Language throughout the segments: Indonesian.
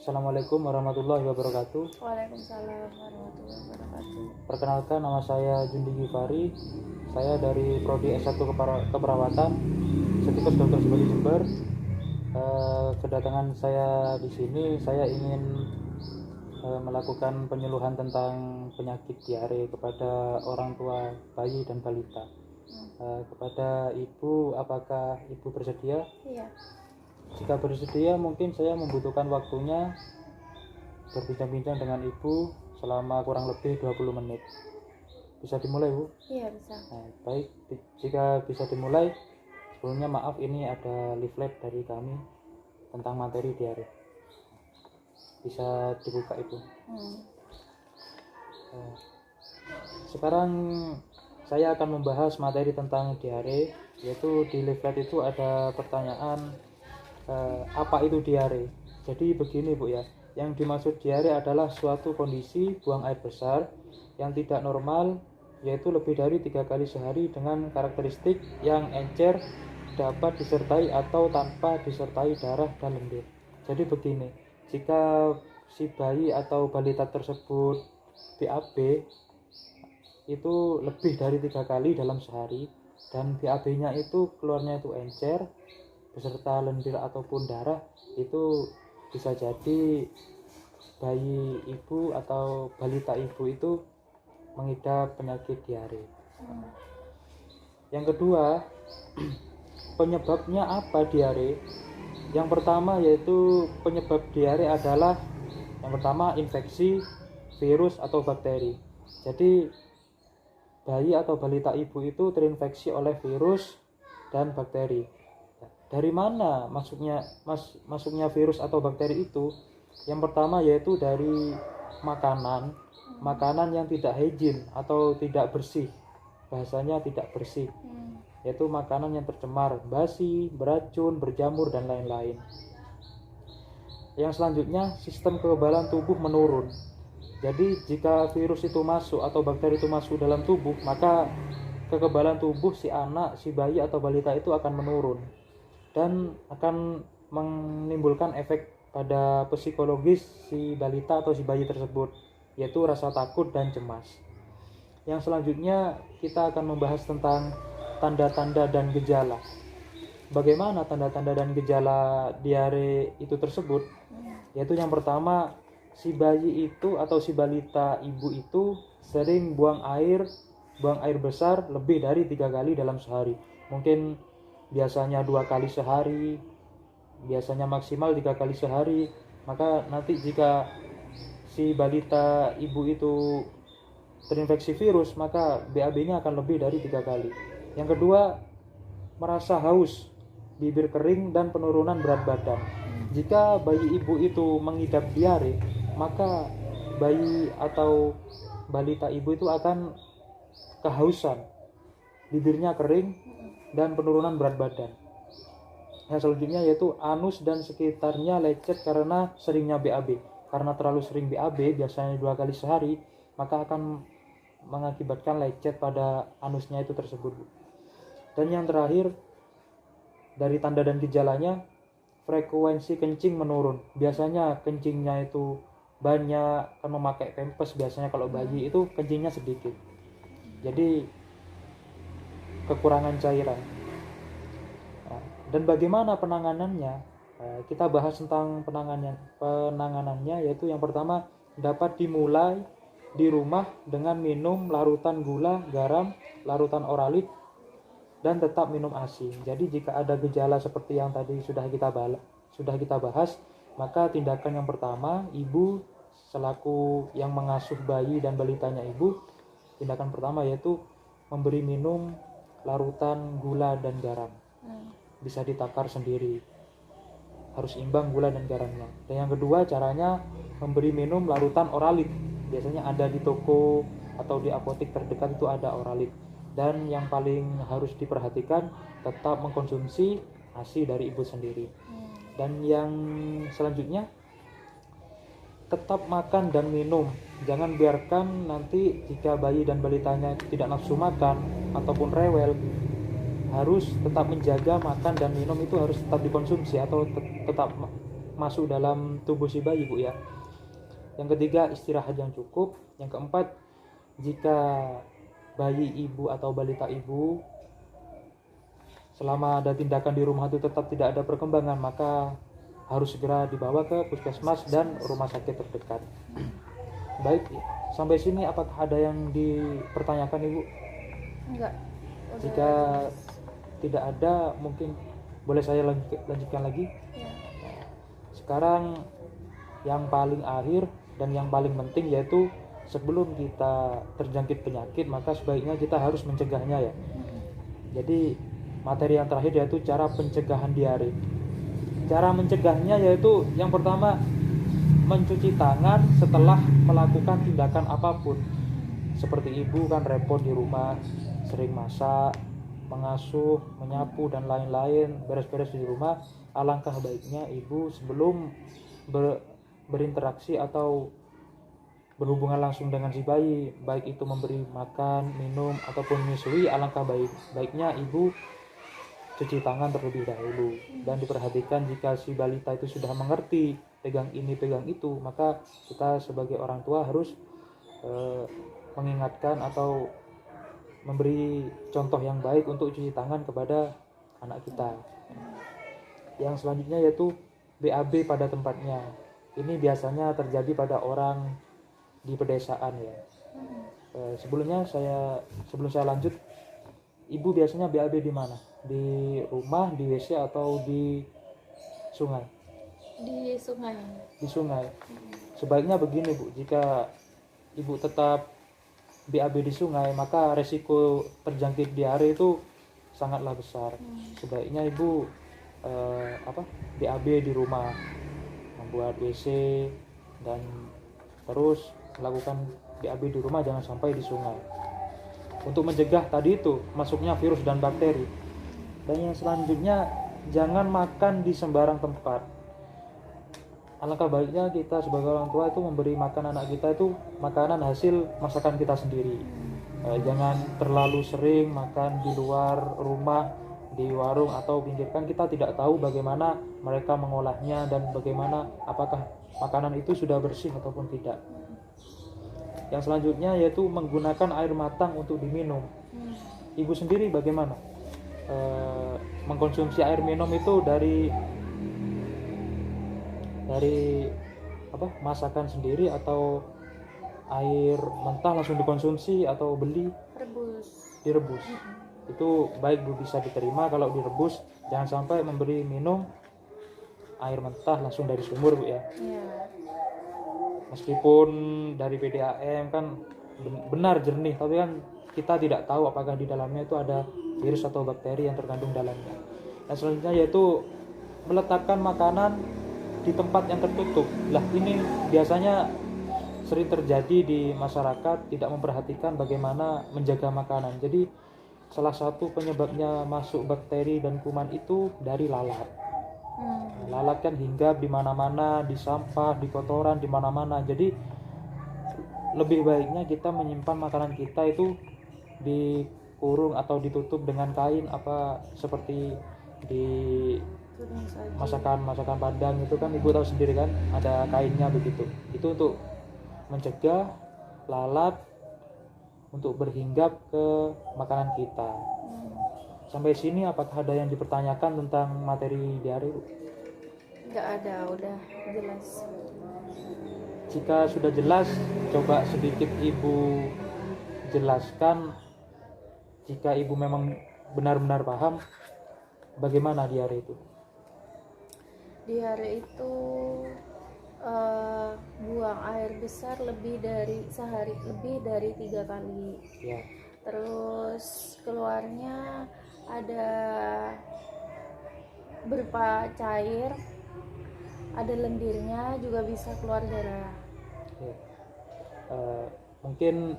Assalamualaikum warahmatullahi wabarakatuh. Waalaikumsalam warahmatullahi wabarakatuh. Perkenalkan, nama saya Jundi Gifari. Saya dari Prodi S1 Keperawatan, Setikos Dr. Subadi Jember. Kedatangan saya di sini, saya ingin melakukan penyuluhan tentang penyakit diare kepada orang tua bayi dan balita. Kepada ibu, apakah ibu bersedia? Iya. Jika bersedia, mungkin saya membutuhkan waktunya berbincang-bincang dengan ibu selama kurang lebih 20 menit. Bisa dimulai, Bu? Iya, bisa. Nah, baik, jika bisa dimulai, sebelumnya maaf, ini ada leaflet dari kami tentang materi diare. Bisa dibuka, Ibu. Sekarang saya akan membahas materi tentang diare, yaitu di leaflet itu ada pertanyaan apa itu diare. Jadi begini, Bu, ya. Yang dimaksud diare adalah suatu kondisi buang air besar yang tidak normal, yaitu lebih dari 3 kali sehari dengan karakteristik yang encer, dapat disertai atau tanpa disertai darah dan lendir. Jadi begini, jika si bayi atau balita tersebut BAB itu lebih dari 3 kali dalam sehari dan BAB-nya itu keluarnya itu encer beserta lendir ataupun darah, itu bisa jadi bayi ibu atau balita ibu itu mengidap penyakit diare. Yang kedua, penyebabnya apa diare? Yang pertama yaitu penyebab diare adalah yang pertama infeksi, virus atau bakteri. Jadi bayi atau balita ibu itu terinfeksi oleh virus dan bakteri. Dari mana masuknya virus atau bakteri itu? Yang pertama yaitu dari makanan yang tidak hygiene atau tidak bersih. Bahasanya tidak bersih. Yaitu makanan yang tercemar, basi, beracun, berjamur dan lain-lain. Yang selanjutnya, sistem kekebalan tubuh menurun. Jadi jika virus itu masuk atau bakteri itu masuk dalam tubuh, maka kekebalan tubuh si anak, si bayi atau balita itu akan menurun dan akan menimbulkan efek pada psikologis si balita atau si bayi tersebut, yaitu rasa takut dan cemas. Yang selanjutnya kita akan membahas tentang tanda-tanda dan gejala. Bagaimana tanda-tanda dan gejala diare itu tersebut? Yaitu yang pertama, si bayi itu atau si balita ibu itu sering buang air besar lebih dari 3 kali dalam sehari. Mungkin biasanya 2 kali sehari, biasanya maksimal 3 kali sehari. Maka nanti jika si balita ibu itu terinfeksi virus, maka BAB-nya akan lebih dari 3 kali. Yang kedua, merasa haus, bibir kering dan penurunan berat badan. Jika bayi ibu itu mengidap diare, maka bayi atau balita ibu itu akan kehausan, bibirnya kering dan penurunan berat badan. Yang selanjutnya yaitu anus dan sekitarnya lecet karena seringnya BAB. Karena terlalu sering BAB, biasanya 2 kali sehari, maka akan mengakibatkan lecet pada anusnya itu tersebut. Dan yang terakhir, dari tanda dan gejalanya, frekuensi kencing menurun. Biasanya kencingnya itu banyak, kan memakai pampers biasanya kalau bayi itu kencingnya sedikit. Jadi kekurangan cairan. Dan bagaimana penanganannya? Kita bahas tentang penanganannya, yaitu yang pertama, dapat dimulai di rumah dengan minum larutan gula, garam, larutan oralit, dan tetap minum ASI. Jadi jika ada gejala seperti yang tadi sudah kita bahas, maka tindakan yang pertama, ibu selaku yang mengasuh bayi dan balitanya ibu, tindakan pertama yaitu memberi minum larutan gula dan garam. Bisa ditakar sendiri, harus imbang gula dan garamnya. Dan yang kedua, caranya memberi minum larutan oralit. Biasanya ada di toko atau di apotek terdekat itu ada oralit. Dan yang paling harus diperhatikan, tetap mengkonsumsi ASI dari ibu sendiri. Dan yang selanjutnya, tetap makan dan minum. Jangan biarkan nanti jika bayi dan balitanya tidak nafsu makan ataupun rewel, harus tetap menjaga makan dan minum itu harus tetap dikonsumsi atau tetap masuk dalam tubuh si bayi, Bu ya. Yang ketiga, istirahat yang cukup. Yang keempat, jika bayi ibu atau balita ibu selama ada tindakan di rumah itu tetap tidak ada perkembangan, maka harus segera dibawa ke puskesmas dan rumah sakit terdekat. Baik, sampai sini apakah ada yang dipertanyakan, Ibu? Enggak. Jika tidak ada, mungkin boleh saya lanjutkan lagi. Ya. Sekarang yang paling akhir dan yang paling penting, yaitu sebelum kita terjangkit penyakit, maka sebaiknya kita harus mencegahnya ya. Jadi materi yang terakhir yaitu cara pencegahan diare. Cara mencegahnya yaitu yang pertama, mencuci tangan setelah melakukan tindakan apapun. Seperti ibu kan repot di rumah, sering masak, mengasuh, menyapu dan lain-lain, beres-beres di rumah. Alangkah baiknya ibu sebelum berinteraksi atau berhubungan langsung dengan si bayi, baik itu memberi makan, minum ataupun menyusui, alangkah baiknya ibu cuci tangan terlebih dahulu. Dan diperhatikan jika si balita itu sudah mengerti pegang ini pegang itu, maka kita sebagai orang tua harus mengingatkan atau memberi contoh yang baik untuk cuci tangan kepada anak kita. Yang selanjutnya yaitu BAB pada tempatnya. Ini biasanya terjadi pada orang di pedesaan ya. Sebelum saya lanjut, ibu biasanya BAB di mana? Di rumah, di WC atau di sungai? Di sungai. Di sungai. Sebaiknya begini, Bu, jika ibu tetap BAB di sungai, maka resiko terjangkit diare itu sangatlah besar. Sebaiknya ibu BAB di rumah, membuat WC dan terus melakukan BAB di rumah, jangan sampai di sungai. Untuk mencegah tadi itu masuknya virus dan bakteri. Dan yang selanjutnya, jangan makan di sembarang tempat. Alangkah baiknya kita sebagai orang tua itu memberi makan anak kita itu makanan hasil masakan kita sendiri. Jangan terlalu sering makan di luar rumah, di warung atau pinggir. Kan kita tidak tahu bagaimana mereka mengolahnya dan bagaimana apakah makanan itu sudah bersih ataupun tidak. Yang selanjutnya yaitu menggunakan air matang untuk diminum. Ibu sendiri bagaimana mengkonsumsi air minum itu dari masakan sendiri atau air mentah langsung dikonsumsi atau beli? Direbus. Itu baik, Bu, bisa diterima kalau direbus. Jangan sampai memberi minum air mentah langsung dari sumur, Bu ya. Meskipun dari PDAM kan benar jernih, tapi kan kita tidak tahu apakah di dalamnya itu ada virus atau bakteri yang terkandung dalamnya. Dan selanjutnya yaitu meletakkan makanan di tempat yang tertutup. Lah, ini biasanya sering terjadi di masyarakat, tidak memperhatikan bagaimana menjaga makanan. Jadi salah satu penyebabnya masuk bakteri dan kuman itu dari lalat. Lalat kan hinggap di mana-mana, di sampah, di kotoran, di mana-mana. Jadi lebih baiknya kita menyimpan makanan kita itu dikurung atau ditutup dengan kain, seperti di masakan Padang itu kan ibu tahu sendiri kan, ada kainnya begitu. Itu untuk mencegah lalat untuk berhinggap ke makanan kita. Sampai sini apakah ada yang dipertanyakan tentang materi diare, Bu? Enggak ada, udah jelas. Jika sudah jelas, coba sedikit ibu jelaskan, jika ibu memang benar-benar paham, bagaimana diare itu? Diare itu buang air besar sehari lebih dari 3 kali. Ya. Terus keluarnya ada berupa cair, ada lendirnya, juga bisa keluar darah. Ya. Mungkin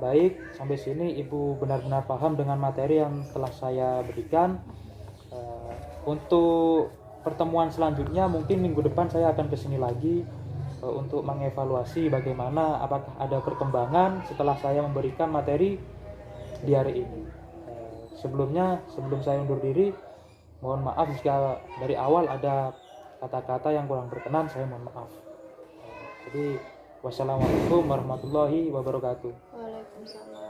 baik, sampai sini ibu benar-benar paham dengan materi yang telah saya berikan. Untuk pertemuan selanjutnya mungkin minggu depan saya akan kesini lagi untuk mengevaluasi bagaimana, apakah ada perkembangan setelah saya memberikan materi diare ini. Sebelum saya undur diri, mohon maaf jika dari awal ada kata-kata yang kurang berkenan saya mohon maaf. Jadi wassalamualaikum warahmatullahi wabarakatuh. Waalaikumsalam.